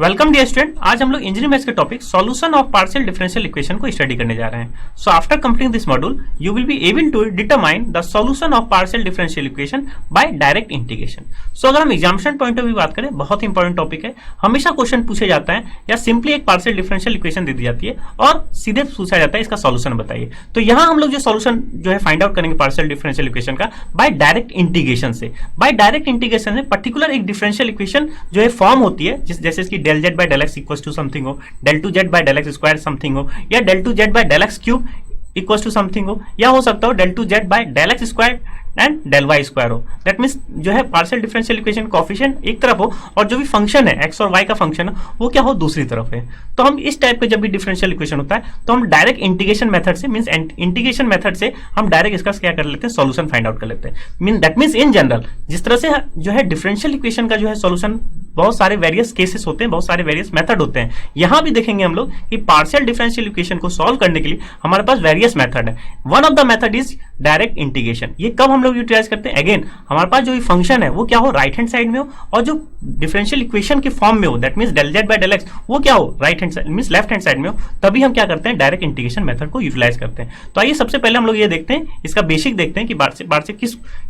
Welcome dear student, आज हम लोग इंजीनियरिंग मैथ्स के topic solution of partial differential equation को स्टडी करने जा रहे हैं। So after completing this module you will be able to determine the solution of partial differential equation by direct integration. So अगर हम एग्जामिनेशन पॉइंट ऑफ व्यू बात करें, बहुत इंपॉर्टेंट टॉपिक है। हमेशा क्वेश्चन पूछे जाता है या सिंपली एक पार्शियल डिफरेंशियल इक्वेशन दे दी जाती है और सीधे पूछा जाता है इसका सॉल्यूशन बताइए। तो यहाँ हम लोग जो सॉल्यूशन जो है फाइंड आउट करेंगे पार्शियल डिफरेंशियल इक्वेशन का बाय डायरेक्ट इंटीग्रेशन से। बाय डायरेक्ट इंटीग्रेशन से पर्टिकुलर एक डिफरेंशियल इक्वेशन जो है फॉर्म होती है, जैसे इसकी del Z by del x equals to something हो, del two z by del x square something हो, या del two z by del x cube equals to something हो, या हो सकता हो del two z by del x square and del Y square हो। That means जो है पार्शियल डिफरेंशियल इक्वेशन कोएफिशिएंट एक तरफ हो और जो भी फंक्शन है एक्स और वाई का फंक्शन है वो क्या हो दूसरी तरफ है। तो हम इस टाइप के जब भी डिफरेंशियल इक्वेशन होता है तो हम डायरेक्ट इंटीग्रेशन मेथड से मींस इंटीग्रेशन मेथड से हम डायरेक्ट इसका क्या कर लेते हैं, सॉल्यूशन फाइंड आउट कर लेते हैं। दैट मीन्स इन जनरल जिस तरह से जो है डिफरेंशियल इक्वेशन का जो है सॉल्यूशन बहुत सारे वेरियस केसेस होते हैं, बहुत सारे वेरियस मेथड होते हैं। यहां भी देखेंगे हम लोग कि पार्शियल डिफरेंशियल इक्वेशन को सॉल्व करने के लिए हमारे पास वेरियस मेथड है। One of the method is direct integration. ये कब हम लोग यूटिलाइज करते हैं, अगेन हमारे पास जो फंक्शन है वो क्या हो राइट हैंड साइड में हो और जो डिफरेंशियल इक्वेशन के फॉर्म में हो, that means del Z by del X वो क्या हो right hand side means left hand side में हो, तभी हम क्या करते हैं डायरेक्ट इंटीग्रेशन मेथड को यूटिलाइज करते हैं। तो आइए सबसे पहले हम लोग ये देखते हैं, इसका बेसिक देखते हैं कि बार से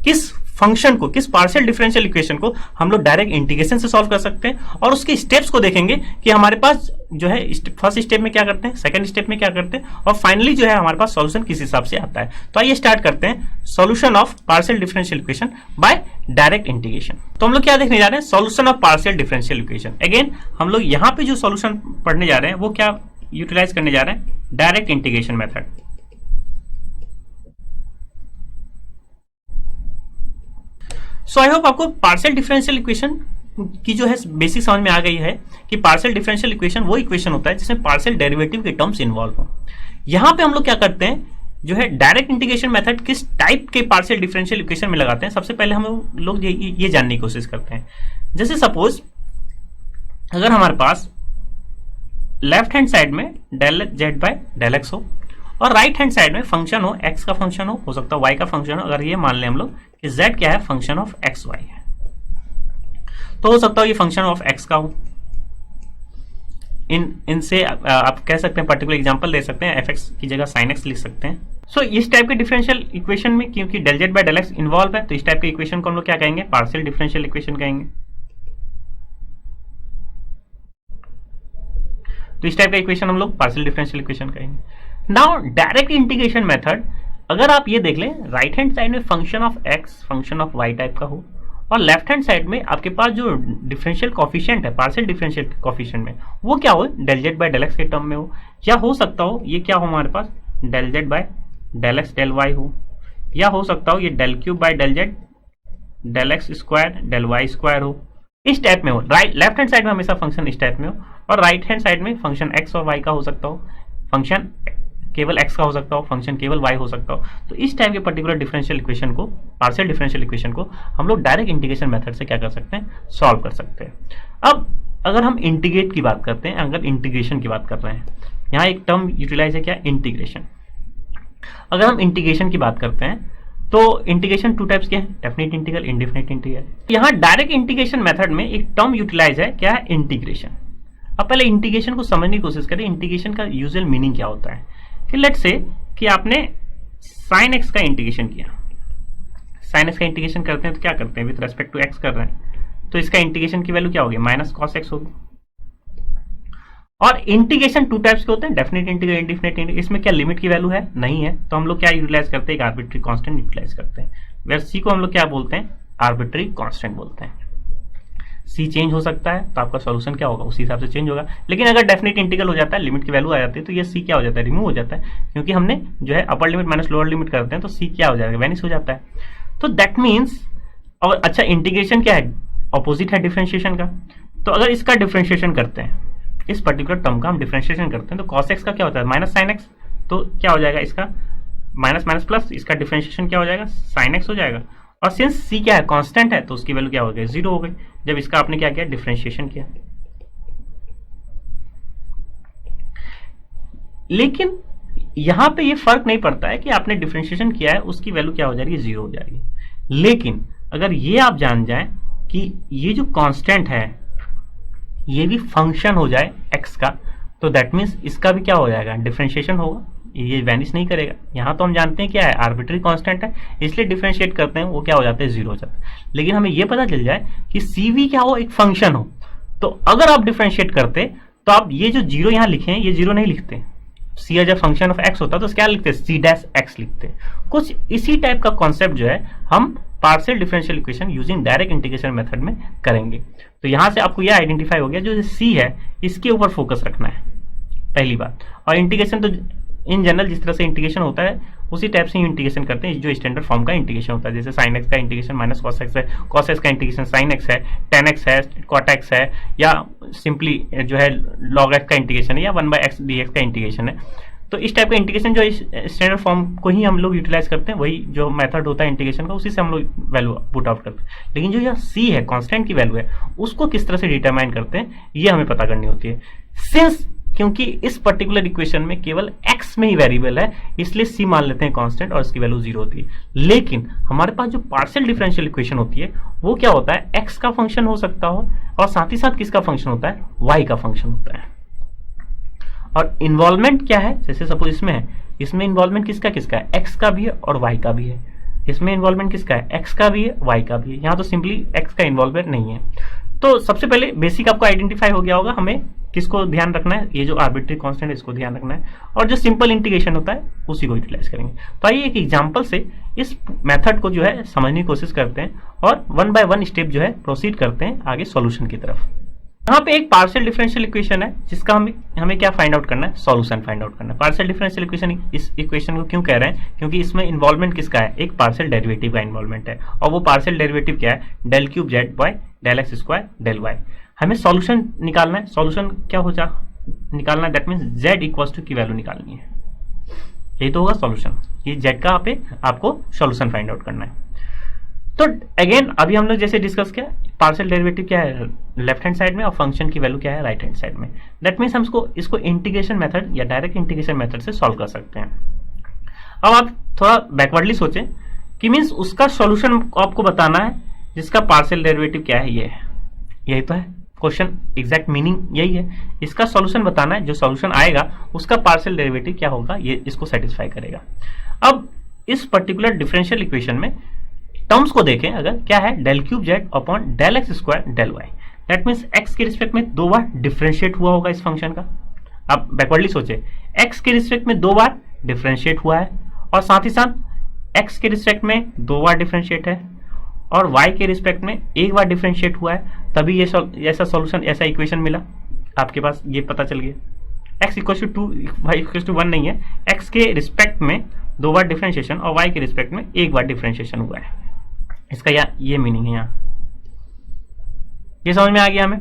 किस फंक्शन को, किस पार्शियल डिफरेंशियल इक्वेशन को हम लोग डायरेक्ट इंटीग्रेशन से सॉल्व कर सकते हैं, और उसके स्टेप्स को देखेंगे कि हमारे पास जो है फर्स्ट स्टेप में क्या करते हैं, सेकंड स्टेप में क्या करते हैं, और फाइनली जो है हमारे पास सॉल्यूशन किस हिसाब से आता है। तो आइए स्टार्ट करते हैं solution of partial differential equation by direct integration. तो हम लोग क्या देखने जा रहे हैं, solution of partial differential equation. Again हम लोग यहां पे जो सॉल्यूशन पढ़ने जा रहे हैं वो क्या यूटिलाइज करने जा रहे हैं, direct integration method. So I hope आपको पार्शियल डिफरेंशियल इक्वेशन की जो है बेसिक समझ में आ गई है कि पार्शियल डिफरेंशियल इक्वेशन वो इक्वेशन होता है जिसमें पार्शियल डेरिवेटिव के टर्म्स इन्वॉल्व हो। यहां पे हम लोग क्या करते हैं, जो है डायरेक्ट इंटीग्रेशन मेथड किस टाइप के पार्शियल डिफरेंशियल इक्वेशन में लगाते हैं, सबसे पहले हम लोग ये जानने की कोशिश करते हैं। जैसे सपोज अगर हमारे पास लेफ्ट हैंड साइड में del Z by del X हो और राइट हैंड साइड में फंक्शन हो, एक्स का फंक्शन हो सकता है वाई का फंक्शन हो। अगर ये मान लें हम लोग कि z क्या है, फंक्शन ऑफ एक्स वाई है, तो हो सकता है ये फंक्शन ऑफ x का हो। इनसे आप कह सकते हैं पर्टिकुलर एग्जांपल दे सकते हैं, fx की जगह sin x लिख सकते हैं। सो इस टाइप के डिफरेंशियल इक्वेशन में क्योंकि del Z by del X involve है तो इस टाइप के इक्वेशन को हम लोग क्या कहेंगे, पार्शियल डिफरेंशियल इक्वेशन कहेंगे। तो इस टाइप का इक्वेशन हम लोग पार्शियल डिफरेंशियल इक्वेशन कहेंगे। नाउ डायरेक्ट इंटीग्रेशन मेथड, अगर आप ये देख लें राइट हैंड साइड में function of X function of Y type का हो और लेफ्ट हैंड साइड में आपके पास जो डिफरेंशियल कोएफिशिएंट है पार्शियल डिफरेंशियल कोएफिशिएंट में वो क्या हो del Z by del X के टर्म में हो, या हो सकता हो ये क्या हो हमारे पास del Z by del x del y हो, या हो सकता हो ये del cube by del z del x square del Y square हो, इस टाइप में हो। राइट लेफ्ट हैंड साइड में हमेशा फंक्शन इस टाइप में हो और राइट हैंड साइड में फंक्शन एक्स और वाई का हो सकता हो, फंक्शन केवल x का हो सकता हो, फंक्शन केवल y हो सकता हो। तो इस टाइप के पर्टिकुलर डिफरेंशियल इक्वेशन को, पार्शियल डिफरेंशियल इक्वेशन को हम लोग डायरेक्ट इंटीग्रेशन मेथड से क्या कर सकते हैं, सॉल्व कर सकते हैं। अब अगर हम इंटीग्रेट की बात करते हैं, अगर इंटीग्रेशन की बात कर रहे हैं, यहाँ एक टर्म यूटिलाइज है क्या, इंटीग्रेशन। अगर हम इंटीग्रेशन की बात करते हैं तो इंटीग्रेशन टू टाइप्स के हैं, डेफिनेट इंटीग्रल, इनडेफिनेट इंटीग्रल। यहाँ डायरेक्ट इंटीग्रेशन मेथड में एक टर्म यूटिलाइज है क्या है, इंटीग्रेशन। अब पहले इंटीग्रेशन को समझने की कोशिश करें, इंटीग्रेशन का यूजुअल मीनिंग क्या होता है। कि लेट्स से कि आपने sin x का इंटीग्रेशन किया, sin x का इंटीग्रेशन करते हैं तो क्या करते हैं, विद रेस्पेक्ट टू x कर रहे हैं तो इसका इंटीग्रेशन की वैल्यू क्या होगी, माइनस कॉस x होगी। और इंटीग्रेशन टू टाइप्स के होते हैं, डेफिनेट इंटीग्रल, इनडेफिनेट इंटीग्रल। इसमें क्या लिमिट की वैल्यू है, नहीं है, तो हम लोग क्या यूटिलाइज करते हैं, एक आर्बिट्री कांस्टेंट यूटिलाइज करते हैं। वेयर c को हम लोग क्या बोलते हैं, आर्बिट्री कांस्टेंट बोलते हैं। c चेंज हो सकता है तो आपका सॉल्यूशन क्या होगा उसी हिसाब से चेंज होगा, लेकिन अगर डेफिनेट इंटीग्रल हो जाता है, लिमिट की वैल्यू आ जाती है तो ये c क्या हो जाता है, रिमूव हो जाता है, क्योंकि हमने जो है upper limit minus lower limit करते हैं तो c क्या हो जाएगा, वेनिश हो जाता है। तो दैट मीन्स, और अच्छा इंटीग्रेशन क्या है, ऑपोजिट है डिफरेंशिएशन का। तो अगर इसका डिफरेंशिएशन करते हैं, इस पर्टिकुलर टर्म का हम डिफरेंशिएशन करते हैं तो cos x का क्या होता है, माइनस साइन x, तो क्या हो जाएगा इसका माइनस माइनस प्लस, इसका डिफरेंशिएशन क्या हो जाएगा, साइन x हो जाएगा। और सिंस c क्या है, कांस्टेंट है, तो उसकी वैल्यू क्या हो गई, 0 हो गई जब इसका आपने क्या किया, डिफरेंशिएशन किया। लेकिन यहां पे ये फर्क नहीं पड़ता है कि आपने डिफरेंशिएशन किया है उसकी वैल्यू क्या हो जाएगी, 0 हो जाएगी। लेकिन अगर ये आप जान जाएं कि ये जो कांस्टेंट है ये भी फंक्शन हो जाए एक्स का, तो दैट मीन्स इसका भी क्या हो जाएगा, डिफरेंशिएशन होगा, ये वैनिश नहीं करेगा। यहाँ तो हम जानते हैं क्या है, आर्बिट्री कांस्टेंट है, इसलिए डिफरेंशिएट करते हैं, वो क्या हो जाता है, जीरो हो जाता है। लेकिन हमें ये पता चल जाए कि CV क्या हो, एक फंक्शन हो, तो अगर आप डिफरेंशिएट करते तो आप ये जो जीरो यहाँ लिखे हैं, ये जीरो नहीं लिखते। सी अगर फंक्शन ऑफ एक्स होता तो क्या लिखते, सी डैश एक्स लिखते। कुछ इसी टाइप का कॉन्सेप्ट जो है हम partial differential equation using direct integration method में करेंगे। तो यहां से आपको यह आइडेंटिफाई हो गया, जो सी है इसके ऊपर फोकस रखना है पहली बात। और इंटीग्रेशन तो इन जनरल जिस तरह से इंटीग्रेशन होता है उसी टाइप से इंटीग्रेशन करते हैं, जो स्टैंडर्ड फॉर्म का इंटीग्रेशन होता है। जैसे साइन एक्स का इंटीग्रेशन माइनस कॉस एक्स है, कॉस एक्स का इंटीग्रेशन साइन एक्स है, टेन एक्स है, कॉट एक्स है, या सिंपली जो है लॉग एक्स का इंटीग्रेशन है, या 1/x dx का इंटीग्रेशन है। तो इस टाइप का इंटीग्रेशन जो स्टैंडर्ड फॉर्म को ही हम लोग यूटिलाइज करते हैं, वही जो मेथड होता है इंटीग्रेशन का, उसी से हम लोग वैल्यू पुट आउट करते हैं। लेकिन जो यह सी है, कांस्टेंट की वैल्यू है, उसको किस तरह से डिटरमाइन करते हैं ये हमें पता करनी होती है। सिंस क्योंकि इस पर्टिकुलर इक्वेशन में केवल x में ही वेरिएबल है, इसलिए c मान लेते हैं कांस्टेंट और इसकी वैल्यू 0 होती है। लेकिन हमारे पास जो पार्शियल डिफरेंशियल इक्वेशन होती है वो क्या होता है, x का फंक्शन हो सकता हो, और साथ ही साथ किसका फंक्शन होता है, y का फंक्शन होता है। और इन्वॉल्वमेंट क्या है, जैसे सपोज इसमें है, इसमें इन्वॉल्वमेंट किसका किसका है, x का भी है और y का भी है। इसमें इन्वॉल्वमेंट किसका है, x का भी है, y का भी है। यहाँ तो सिंपली x का इन्वॉल्वमेंट नहीं है। तो सबसे पहले बेसिक आपको आइडेंटिफाई हो गया होगा, हमें किसको ध्यान रखना है, ये जो आर्बिट्री कांस्टेंट है इसको ध्यान रखना है, और जो सिंपल इंटीग्रेशन होता है उसी को यूटिलाइज करेंगे। तो आइए एक एग्जांपल से इस मेथड को जो है समझने की कोशिश करते हैं, और 1 बाय 1 स्टेप जो है प्रोसीड करते हैं आगे सॉल्यूशन की तरफ। यहाँ पे एक पार्शियल डिफरेंशियल इक्वेशन है जिसका हमें क्या फाइंड आउट करना है, सॉल्यूशन फाइंड आउट करना है। पार्शियल डिफरेंशियल इक्वेशन इस इक्वेशन को क्यों कह रहे हैं, क्योंकि इसमें इन्वॉल्वमेंट किसका है, एक पार्शियल डेरिवेटिव का इन्वॉल्वमेंट है, और वो पार्शियल डेरिवेटिव क्या है, del cube Z by del x square del Y. हमें सॉल्यूशन निकालना है, सॉल्यूशन क्या हो जा निकालना है, that means Z equals to की वैल्यू निकालनी है, यही तो होगा सॉल्यूशन। ये जेड का पे आपको सॉल्यूशन फाइंड आउट करना है। तो अगेन अभी हम लोग जैसे डिस्कस किया, पार्शियल डेरिवेटिव क्या है लेफ्ट हैंड साइड में, और फंक्शन की वैल्यू क्या है राइट हैंड साइड में। दैट मीन्स हम इसको इंटीग्रेशन मेथड या डायरेक्ट इंटीग्रेशन मेथड से सॉल्व कर सकते हैं। अब आप थोड़ा बैकवर्डली सोचें कि मीन्स उसका सॉल्यूशन आपको बताना है जिसका पार्शियल डेरिवेटिव क्या है, ये है, यही तो है क्वेश्चन, एग्जैक्ट मीनिंग यही है। इसका सॉल्यूशन बताना है, जो सॉल्यूशन आएगा उसका पार्शियल डेरिवेटिव क्या होगा, ये इसको सेटिस्फाई करेगा। अब इस पर्टिकुलर डिफरेंशियल इक्वेशन में टर्म्स को देखें, अगर क्या है, del cube Z upon del x square del Y, that means X के रिस्पेक्ट में 2 बार डिफरेंशिएट हुआ होगा इस फंक्शन का। अब बैकवर्डली सोचे, एक्स के रिस्पेक्ट में 2 बार डिफरेंशिएट हुआ है, और साथ ही साथ एक्स के रिस्पेक्ट में 2 बार डिफरेंशिएट है, और y के रिस्पेक्ट में 1 बार डिफरेंशिएट हुआ है, तभी ये ऐसा सॉल्यूशन, ऐसा इक्वेशन मिला आपके पास, ये पता चल गया। x equal to 2, y equal to 1 नहीं है, x के रिस्पेक्ट में 2 बार डिफरेंशिएशन और y के रिस्पेक्ट में 1 बार डिफरेंशिएशन हुआ है, इसका ये मीनिंग है। यहाँ ये समझ में आ गया हमें।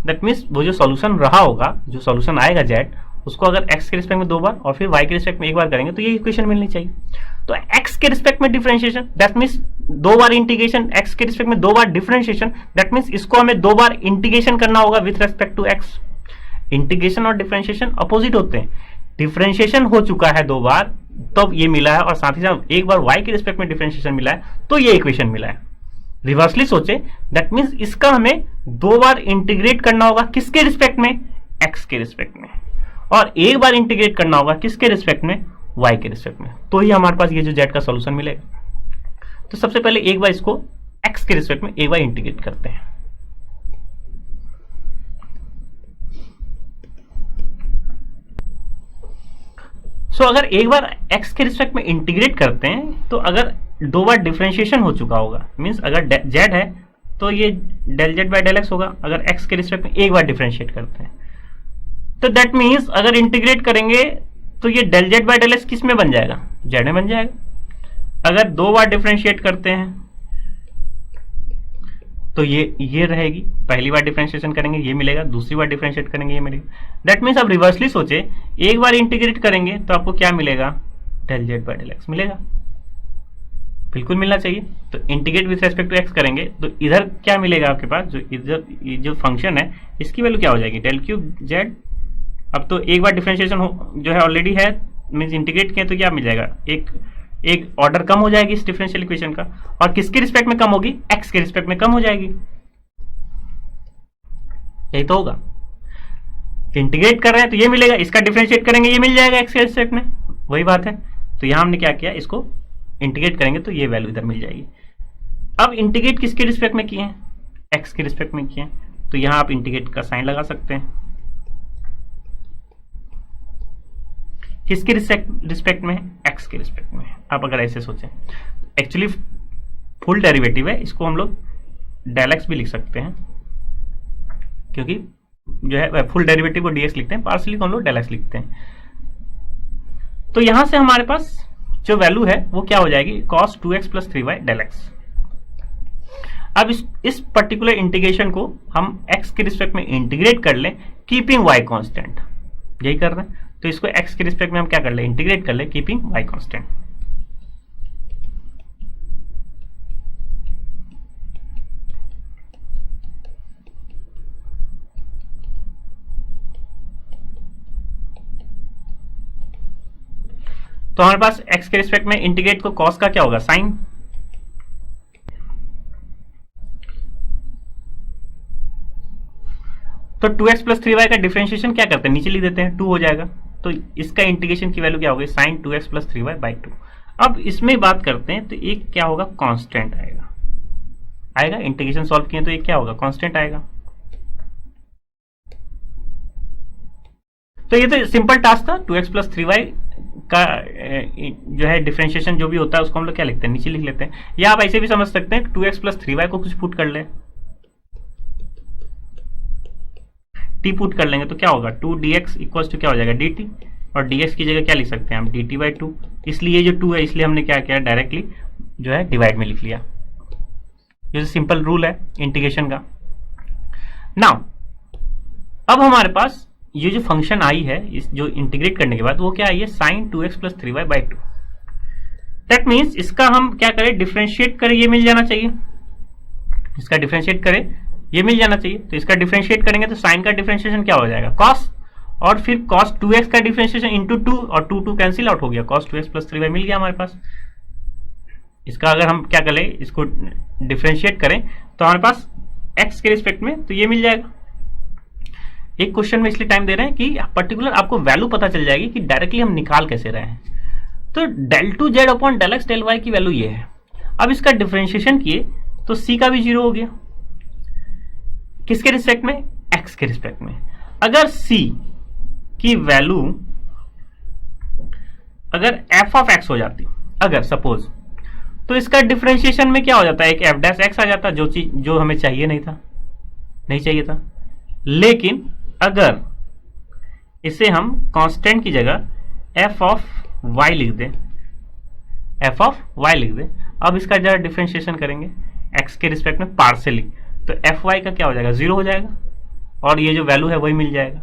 दैट मीन्स वो जो सॉल्यूशन रहा होगा, जो सॉल्यूशन आएगा जेड, उसको अगर x के रिस्पेक्ट में 2 बार और फिर y के रिस्पेक्ट में 1 बार करेंगे तो ये इक्वेशन मिलनी चाहिए। तो x के रिस्पेक्ट में differentiation, that means 2 bar integration, x के रिस्पेक्ट में 2 बार डिफरेंशिएशन, दैट मीन्स इसको हमें 2 बार इंटीग्रेशन करना होगा with respect to x। Integration और डिफरेंशिएशन अपोजिट होते हैं, डिफरेंशिएशन हो चुका है 2 बार तब ये मिला है, और साथ ही साथ 1 बार y के रिस्पेक्ट में डिफरेंशिएशन मिला है तो ये इक्वेशन मिला है। रिवर्सली सोचे, दैट मीन्स इसका हमें 2 बार इंटीग्रेट करना होगा, किसके रिस्पेक्ट में, x के रिस्पेक्ट में, और 1 बार इंटीग्रेट करना होगा किसके रिस्पेक्ट में, y के रिस्पेक्ट में, तो ही हमारे पास ये जो z का सॉल्यूशन मिलेगा। तो सबसे पहले एक बार इसको x के रिस्पेक्ट में एक बार इंटीग्रेट करते हैं। सो अगर एक बार x के रिस्पेक्ट में इंटीग्रेट करते हैं तो अगर 2 बार डिफरेंशिएशन हो चुका होगा, मीन्स अगर z है तो ये del Z by del X होगा, अगर x के रिस्पेक्ट में 1 बार डिफरेंशिएट करते हैं तो दैट मीन्स अगर इंटीग्रेट करेंगे तो ये del Z by del X किस में बन जाएगा, जेड में बन जाएगा। अगर 2 बार डिफरेंशिएट करते हैं तो ये रहेगी, पहली बार डिफरेंशिएशन करेंगे ये मिलेगा, दूसरी बार डिफरेंशिएट करेंगे ये मिलेगा। दैट मीन्स अब रिवर्सली सोचे, एक बार इंटीग्रेट करेंगे तो आपको क्या मिलेगा, del Z by del X मिलेगा, बिल्कुल मिलना चाहिए। तो integrate with respect to X करेंगे तो इधर क्या मिलेगा आपके पास, जो इधर जो फंक्शन है इसकी वैल्यू क्या हो जाएगी, डेल क्यूब जेड। अब तो एक बार डिफरेंशिएशन जो है ऑलरेडी है, मीन्स इंटीग्रेट किया तो क्या मिल जाएगा, एक ऑर्डर कम हो जाएगी इस डिफरेंशियल इक्वेशन का, और किसके रिस्पेक्ट में कम होगी, एक्स के रिस्पेक्ट में कम हो जाएगी। यही तो होगा। इंटीग्रेट कर रहे हैं तो ये मिलेगा, इसका डिफरेंशिएट करेंगे ये मिल जाएगा एक्स के रिस्पेक्ट में, वही बात है। तो यहां हमने क्या किया, इसको इंटीग्रेट करेंगे तो ये वैल्यू इधर मिल जाएगी। अब इंटीग्रेट किसके रिस्पेक्ट में किए हैं, एक्स के रिस्पेक्ट में किए हैं, तो यहां आप इंटीग्रेट का साइन लगा सकते हैं। किसके रिस्पेक्ट में है, एक्स के रिस्पेक्ट में। आप अगर ऐसे सोचें, एक्चुअली फुल डेरिवेटिव है, इसको हम लोग डेल एक्स भी लिख सकते हैं, क्योंकि जो है फुल डेरिवेटिव को डीएक्स लिखते हैं, पार्शियली को हम लोग डेल एक्स लिखते हैं। तो यहां से हमारे पास जो वैल्यू है वो क्या हो जाएगी, cos 2x plus 3y del x. अब इस पर्टिकुलर इंटीग्रेशन को हम x के रिस्पेक्ट में इंटीग्रेट कर लें, कीपिंग y कांस्टेंट, यही कर रहे हैं। तो इसको x के रिस्पेक्ट में हम क्या कर ले, इंटीग्रेट कर ले, कीपिंग y कांस्टेंट। तो हमारे पास x के रिस्पेक्ट में इंटीग्रेट को cos का क्या होगा, साइन। तो 2x प्लस 3y का डिफरेंशिएशन क्या करते हैं, नीचे लिख देते हैं, 2 हो जाएगा। तो इसका इंटीग्रेशन की वैल्यू क्या होगी, sign 2x plus 3y by 2। अब इसमें बात करते हैं तो एक क्या होगा, कांस्टेंट आएगा इंटीग्रेशन सॉल्व किए तो एक क्या होगा, कांस्टेंट आएगा। तो ये तो सिंपल टास्क था, 2x प्लस 3y का जो है डिफरेंशिएशन जो भी होता है उसको हम लोग क्या लिखते हैं, नीचे लिख लेते हैं। या आप ऐसे भी समझ सकते हैं 2x प्लस 3y को कुछ पुट कर ले, t पुट कर लेंगे तो क्या होगा, 2dx इक्वल टू क्या हो जाएगा, dt, और dx की जगह क्या लिख सकते हैं हम, dt बाई 2। इसलिए जो 2 है इसलिए हमने क्या किया, डायरेक्टली जो है डिवाइड में लिख लिया। ये सिंपल रूल है इंटीग्रेशन का। नाउ अब हमारे पास ये जो फंक्शन आई है, इस जो इंटीग्रेट करने के बाद वो क्या आई है, sine 2x plus 3y by 2। That means इसका हम क्या करें, डिफरेंशिएट करें, ये मिल जाना चाहिए। इसका डिफरेंशिएट करें ये मिल जाना चाहिए। तो इसका डिफरेंशिएट करेंगे तो साइन का डिफरेंशिएशन क्या हो जाएगा, cos, और फिर cos 2x का डिफरेंशिएशन इंटू 2, और 2 कैंसिल आउट हो गया, cos 2x प्लस 3y मिल गया हमारे पास। इसका अगर हम क्या करें, इसको डिफरेंशिएट करें तो हमारे पास x के रिस्पेक्ट में तो ये मिल जाएगा। एक क्वेश्चन में इसलिए टाइम दे रहे हैं कि पर्टिकुलर आपको वैल्यू पता चल जाएगी कि डायरेक्टली हम निकाल कैसे रहे हैं। तो del two Z upon del x del Y की वैल्यू ये है। अब इसका डिफरेंशिएशन किए तो c का भी 0 हो गया, किसके रिस्पेक्ट में, x के रिस्पेक्ट में। अगर c की वैल्यू अगर f ऑफ x हो जाती, अगर सपोज, तो इसका डिफरेंशिएशन में क्या हो जाता है, एक f डैश x आ जाता, जो चीज जो हमें चाहिए नहीं चाहिए था। लेकिन अगर इसे हम कांस्टेंट की जगह f ऑफ y लिख दें, अब इसका जरा डिफरेंशिएशन करेंगे x के रिस्पेक्ट में पार्शियली, तो एफ वाई का क्या हो जाएगा, 0 हो जाएगा, और ये जो वैल्यू है वही मिल जाएगा।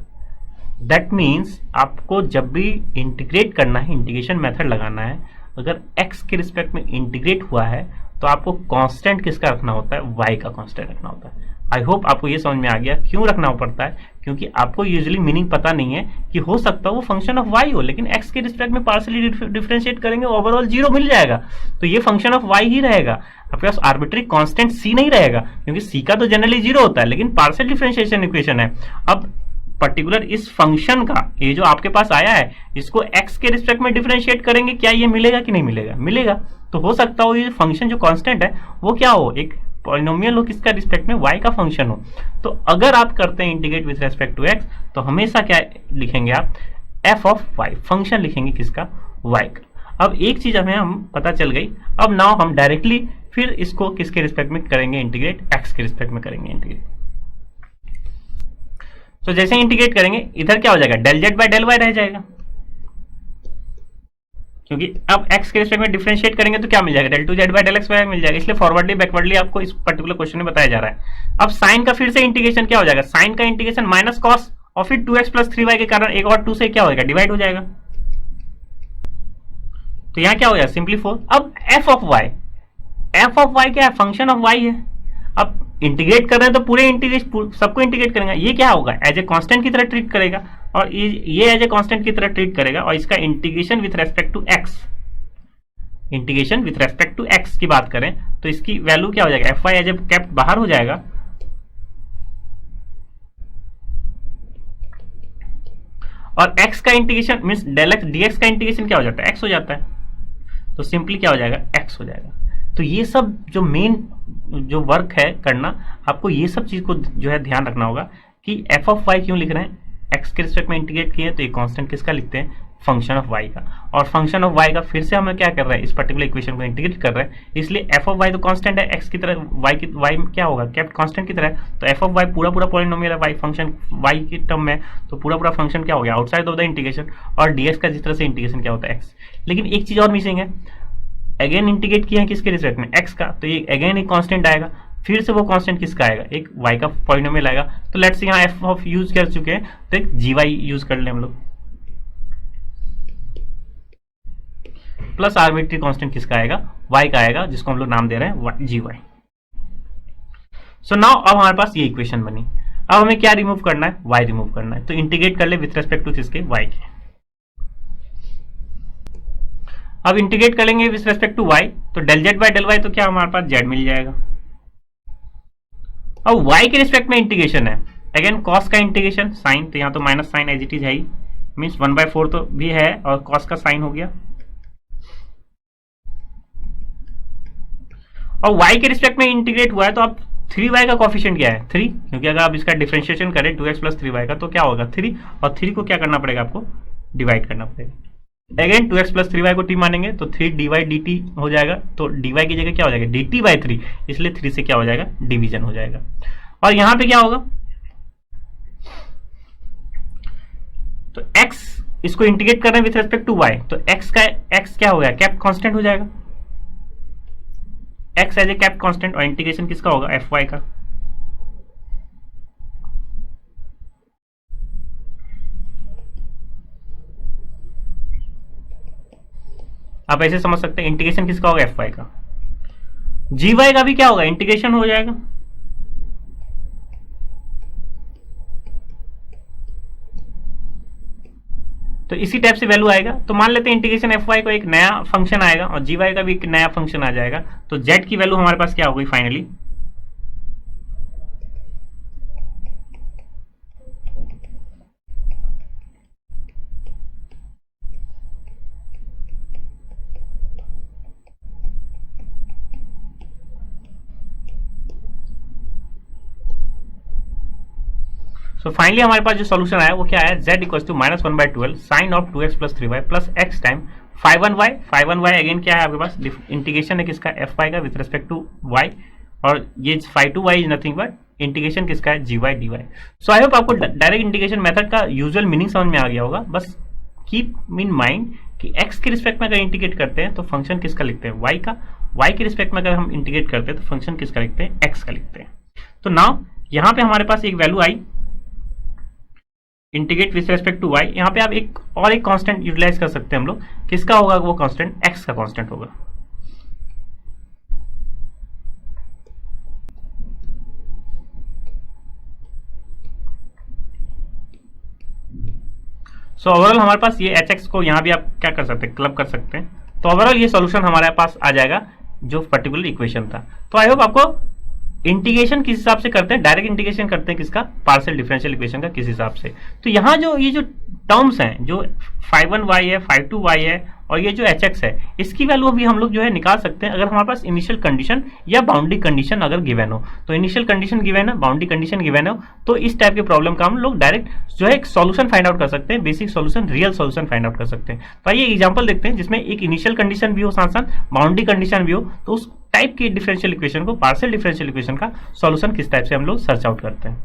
दैट मीन्स आपको जब भी इंटीग्रेट करना है, इंटीग्रेशन मेथड लगाना है, अगर x के रिस्पेक्ट में इंटीग्रेट हुआ है तो आपको कांस्टेंट किसका रखना होता है, y का कांस्टेंट रखना होता है। आई होप आपको ये समझ में आ गया क्यों रखना पड़ता है, क्योंकि आपको यूजुअली मीनिंग पता नहीं है कि हो सकता है वो फंक्शन ऑफ y हो, लेकिन x के रिस्पेक्ट में पार्शियली डिफरेंशिएट करेंगे ओवरऑल 0 मिल जाएगा, तो ये फंक्शन ऑफ y ही रहेगा। आपके पास आर्बिट्री कांस्टेंट c नहीं रहेगा, क्योंकि c का तो जनरली 0 होता है, लेकिन पार्शियल डिफरेंशिएशन इक्वेशन है। अब पर्टिकुलर इस फंक्शन का ये जो आपके पास आया है, इसको x के रिस्पेक्ट में डिफरेंशिएट करेंगे, क्या ये मिलेगा कि नहीं मिलेगा, मिलेगा। तो हो सकता हो ये फंक्शन जो कांस्टेंट है वो क्या हो, एक पॉलिनोमियल हो, किसका रिस्पेक्ट में, y का फंक्शन हो। तो अगर आप करते हैं integrate with respect to x, तो हमेशा क्या लिखेंगे आप, f ऑफ y, फंक्शन लिखेंगे किसका, y का। अब एक चीज हमें हम पता चल गई। अब नाउ हम डायरेक्टली फिर इसको किसके रिस्पेक्ट में करेंगे इंटीग्रेट, x के रिस्पेक्ट में करेंगे इंटीग्रेट। तो जैसे इंटीग्रेट करेंगे इधर क्या हो जाएगा, del Z by del Y रह जाएगा, क्योंकि अब x के रिस्पेक्ट में डिफरेंशिएट करेंगे तो क्या मिल जाएगा, del two z by del x y मिल जाएगा। इसलिए फॉरवर्डली बैकवर्डली आपको इस पर्टिकुलर क्वेश्चन में बताया जा रहा है। अब साइन का फिर से इंटीग्रेशन क्या हो जाएगा, साइन का इंटीग्रेशन माइनस कॉस, और फिर 2x प्लस 3y के कारण एक और 2 से क्या होगा, डिवाइड हो जाएगा। तो यहां क्या हो जाएगा, सिंपली 4। अब f ऑफ y क्या है, फंक्शन ऑफ y है। अब इंटीग्रेट कर रहे हैं तो पूरे इंटीग्रेट सबको इंटीग्रेट करेंगे, ये क्या होगा, एज ए कांस्टेंट की तरह ट्रीट करेगा, और ये एज ए कांस्टेंट की तरह ट्रीट करेगा, और इसका integration with respect to x, की बात करें तो इसकी वैल्यू क्या हो जाएगा, एफ वाई एज ए कैप्ट बाहर हो जाएगा, और x का integration means del X dx का इंटीग्रेशन क्या हो जाता है, x हो जाता है। तो सिंपली क्या हो जाएगा, x हो जाएगा। तो ये सब जो मेन जो वर्क है करना, आपको ये सब चीज को जो है ध्यान रखना होगा कि एफ ऑफ वाई क्यों लिख रहे हैं, x के रिस्पेक्ट में इंटीग्रेट किए तो ये कांस्टेंट किसका लिखते हैं, फंक्शन ऑफ y का। और फंक्शन ऑफ y का फिर से हमें क्या कर रहा है, इस पर्टिकुलर इक्वेशन को इंटीग्रेट कर रहे हैं, इसलिए f ऑफ y तो कांस्टेंट है, x की तरह y क्या होगा, केप्ट कांस्टेंट की तरह। तो f ऑफ y पूरा पूरा पॉलिनोमियल है y फंक्शन y की टर्म में, तो पूरा पूरा फंक्शन क्या हो गया, आउटसाइड ऑफ द इंटीग्रेशन। और dx का जिस तरह से इंटीग्रेशन क्या होता है x। लेकिन एक चीज और मिसिंग है, अगेन इंटीग्रेट किया है किसके रिस्पेक्ट में, x का, तो ये अगेन एक कांस्टेंट आएगा, फिर से वो कांस्टेंट किसका आएगा, एक y का पॉलिनोमियल आएगा। तो लेट्स यहाँ f ऑफ यूज कर चुके हैं, तो एक gy यूज कर ले हम लोग, प्लस आर्बिट्री कांस्टेंट किसका आएगा, y का आएगा, जिसको हम लोग नाम दे रहे हैं gy। सो नाउ अब हमारे पास ये इक्वेशन बनी। अब हमें क्या रिमूव करना है, y रिमूव करना है। तो इंटीग्रेट कर ले विथ रेस्पेक्ट टू किसके, y के। अब इंटीग्रेट करेंगे विथ रेस्पेक्ट टू y, तो del z by del y, तो क्या हमारे पास z मिल जाएगा। अब y के रिस्पेक्ट में इंटीग्रेशन है, अगेन cos का इंटीग्रेशन, साइन, तो यहाँ तो minus sine as it is है ही, मीन्स 1/4 तो भी है और cos का साइन हो गया। और y के रिस्पेक्ट में इंटीग्रेट हुआ है, तो अब 3y का कॉफिशिएंट क्या है, 3, क्योंकि अगर आप इसका डिफरेंशिएशन करें 2x प्लस 3y का, तो क्या होगा 3, और 3 को क्या करना पड़ेगा, आपको डिवाइड करना पड़ेगा। अगेन 2x प्लस 3y को t मानेंगे तो 3 dy dt हो जाएगा, तो dy की जगह क्या हो जाएगा, dt बाई 3, इसलिए 3 से क्या हो जाएगा, डिवीजन हो जाएगा। और यहां पे क्या होगा, तो x इसको इंटीग्रेट कर रहे हैं विथ रेस्पेक्ट टू y, तो x का x क्या हो गया, कैप कांस्टेंट हो जाएगा, x एज ए कैप कांस्टेंट, और इंटीग्रेशन किसका होगा, एफ वाई का। आप ऐसे समझ सकते हैं, इंटीग्रेशन किसका होगा, एफ वाई का। जी वाई का भी क्या होगा, इंटीग्रेशन हो जाएगा। तो इसी टाइप से वैल्यू आएगा। तो मान लेते हैं इंटीग्रेशन एफ वाई को एक नया फंक्शन आएगा और जी वाई का भी एक नया फंक्शन आ जाएगा। तो जेड की वैल्यू हमारे पास क्या होगी फाइनली, सो फाइनली हमारे पास जो सोल्यूशन आया वो क्या है, z equal to -1/12 sine of 2x plus 3y plus x time 5/1y again क्या है आपके पास, इंटीग्रेशन है किसका, fy का विथ रेस्पेक्ट टू y, और ये 5/2y is nothing but integration किसका है, gy dy। So I hope आपको डायरेक्ट इंटीग्रेशन मेथड का यूजुअल मीनिंग समझ में आ गया होगा। बस कीप इन माइंड कि x के रिस्पेक्ट में अगर इंटीग्रेट करते हैं तो फंक्शन किसका लिखते हैं, y का, y के रिस्पेक्ट में अगर हम इंटीग्रेट करते हैं तो फंक्शन किसका लिखते हैं, x का लिखते हैं। तो नाउ यहाँ पे हमारे पास एक वैल्यू आई integrate with respect to y, यहाँ पे आप एक और एक कांस्टेंट यूटिलाइज कर सकते हैं हम लोग, किसका होगा वो कांस्टेंट, x का कांस्टेंट होगा। सो ओवरऑल हमारे पास ये hx को यहाँ भी आप क्या कर सकते हैं, क्लब कर सकते हैं। तो ओवरऑल ये सॉल्यूशन हमारे पास आ जाएगा जो पर्टिकुलर इक्वेशन था। तो आई होप आपको इंटीग्रेशन किस हिसाब से करते हैं, डायरेक्ट इंटीग्रेशन करते हैं किसका, पार्शियल डिफरेंशियल इक्वेशन का किस हिसाब से। तो यहाँ जो ये जो टर्म्स हैं, जो 5/1y है, 5/2y है, और ये जो hx है, इसकी वैल्यू भी हम लोग जो है निकाल सकते हैं अगर हमारे पास इनिशियल कंडीशन या बाउंड्री कंडीशन अगर गिवन हो। तो इनिशियल कंडीशन गिवन है, बाउंड्री कंडीशन गिवन हो, तो इस टाइप के प्रॉब्लम का हम लोग डायरेक्ट जो है एक सॉल्यूशन फाइंड आउट कर सकते हैं, basic solution, real solution find out कर सकते हैं। तो आइए एग्जांपल देखते हैं जिसमें एक इनिशियल कंडीशन भी हो, साथ साथ बाउंड्री कंडीशन भी हो, तो उस टाइप की डिफरेंशियल इक्वेशन को, पार्शियल डिफरेंशियल इक्वेशन का सॉल्यूशन किस टाइप से हम लोग सर्च आउट करते हैं।